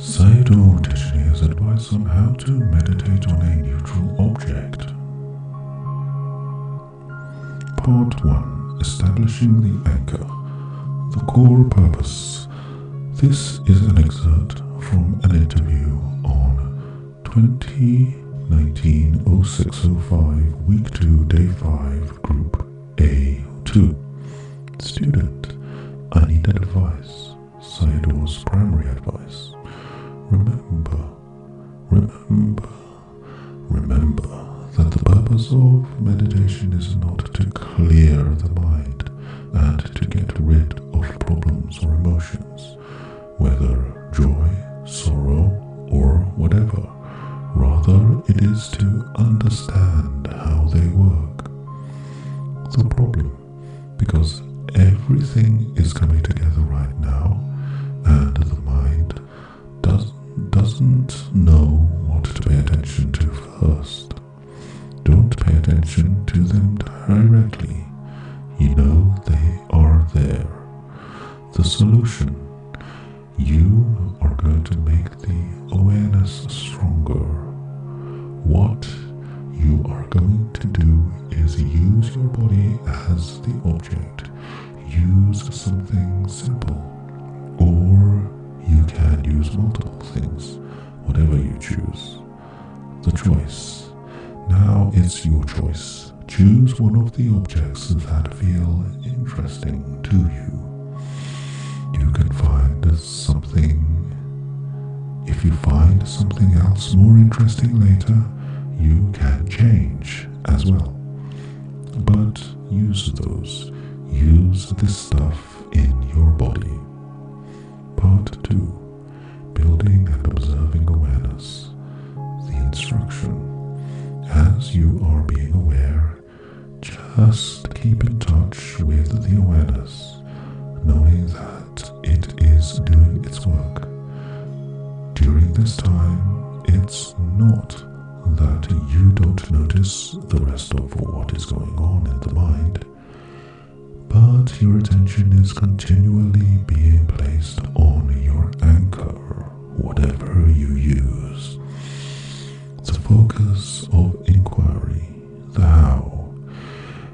Sayadaw U Tejeniya's advice on how to meditate on a neutral object. Part 1. Establishing the anchor. The core purpose. This is an excerpt from an interview on 2019-06-05, Week 2, Day 5, Group A2. Student, I need advice. Sayadaw's primary advice. Remember that the purpose of meditation is not to clear the mind and to get rid of problems or emotions, whether joy, sorrow, or whatever. Rather, it is to understand how they work. The problem, because everything is coming together right now, and the mind doesn't know what to pay attention to first. Don't pay attention to them directly. You know they are there. The solution. You are going to make the awareness stronger. What you are going to do is use your body as the object. Use something simple. Or you can use multiple things, whatever you choose. The choice. Now it's your choice. Choose one of the objects that feel interesting to you. You can find something. If you find something else more interesting later, you can change as well. But use those. Use this stuff in your body. Part 2. Building and observing awareness. The instruction. As you are being aware, just keep in touch with the awareness, knowing that it is doing its work. During this time, it's not that you don't notice the rest of what is going on in the mind, but your attention is continually being placed on your anchor, whatever you use. The focus of inquiry, the how.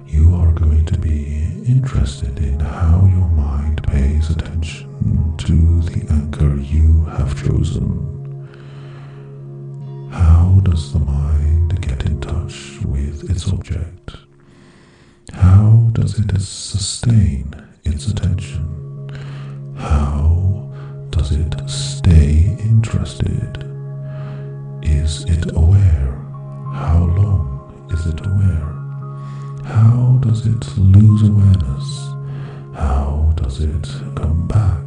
You are going to be interested in how your mind pays attention to the anchor you have chosen. How does the mind get in touch with its object? How does it sustain its attention? How does it stay interested? Is it aware? How long is it aware? How does it lose awareness? How does it come back?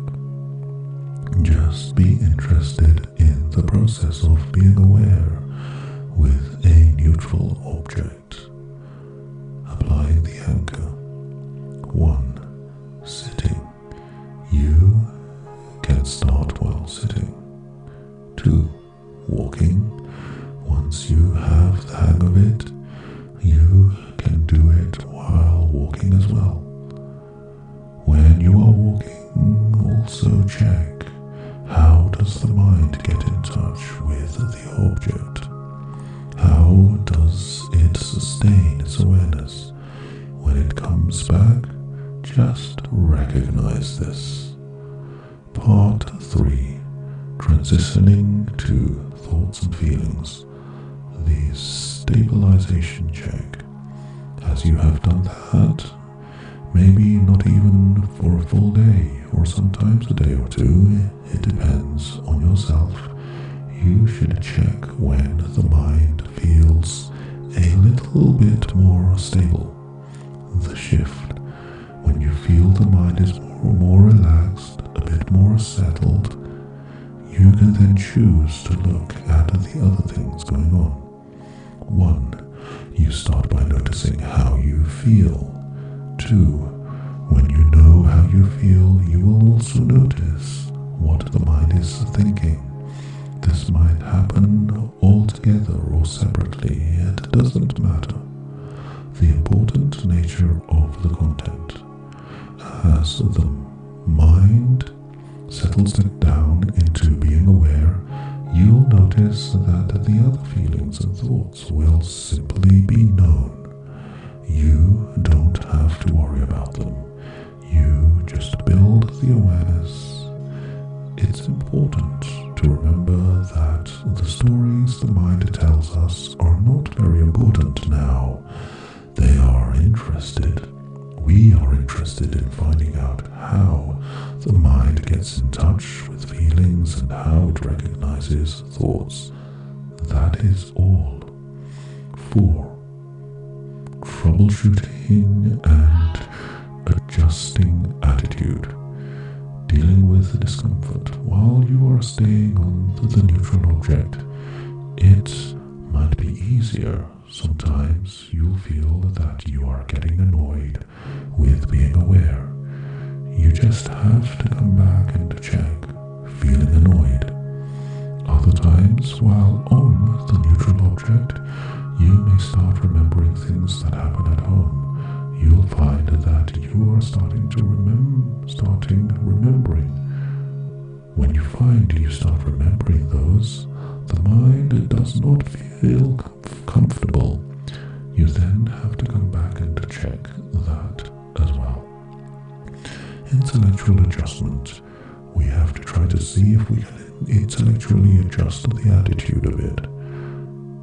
Just be interested in the process of being aware with a neutral object. Applying the anchor. 1. Sitting. You can start while sitting. 2. Walking. Once you have the hang of it, you can do it while walking as well. When you are walking, also check how does the mind get in touch with the object. How does it sustain its awareness? When it comes back, just recognize this. Part 3. Transitioning to thoughts and feelings. The stabilization check. As you have done that, maybe not even for a full day, or sometimes a day or two, it depends on yourself, you should check when the mind feels a little bit more stable. The shift. When you feel the mind is more relaxed, a bit more settled, you can then choose to look at the other things going on. 1. You start by noticing how you feel. 2. When you know how you feel, you will also notice what the mind is thinking. This might happen all together or separately, it doesn't matter. The important nature of the content. As the mind settles it down into being aware, notice that the other feelings and thoughts will simply be known. You don't have to worry about them. You just build the awareness. It's important to remember that the stories the mind tells us are not very important now. They are interested. We are interested in finding out how the mind gets in touch with feelings and how it recognizes thoughts. That is all. 4. Troubleshooting and adjusting attitude. Dealing with the discomfort while you are staying on the neutral object. It might be easier. Sometimes you'll feel that you are getting annoyed with being aware. You just have to come back and check, feeling annoyed. Other times, while on the neutral object, you may start remembering things that happen at home. You'll find that you are starting remembering. When you find you start remembering those, the mind does not feel comfortable. You then have to come back and check that as well. Intellectual adjustment. We have to try to see if we can intellectually adjust the attitude of it.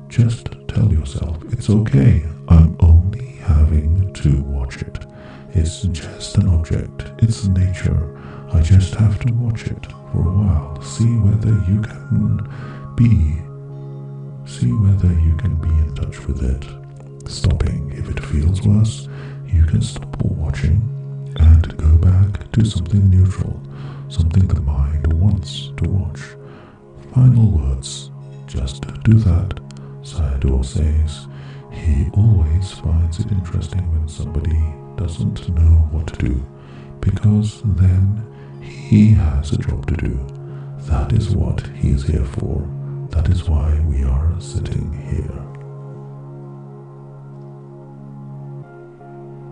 Just tell yourself, it's okay, I'm only having to watch it. It's just an object, it's nature. I just have to watch it for a while, see whether you can be in touch with it. Stopping. If it feels worse, you can stop watching and go back to something neutral, something the mind wants to watch. Final words. Just do that. Sayadaw says he always finds it interesting when somebody doesn't know what to do, because then he has a job to do. That is what he is here for. That is why we are sitting here.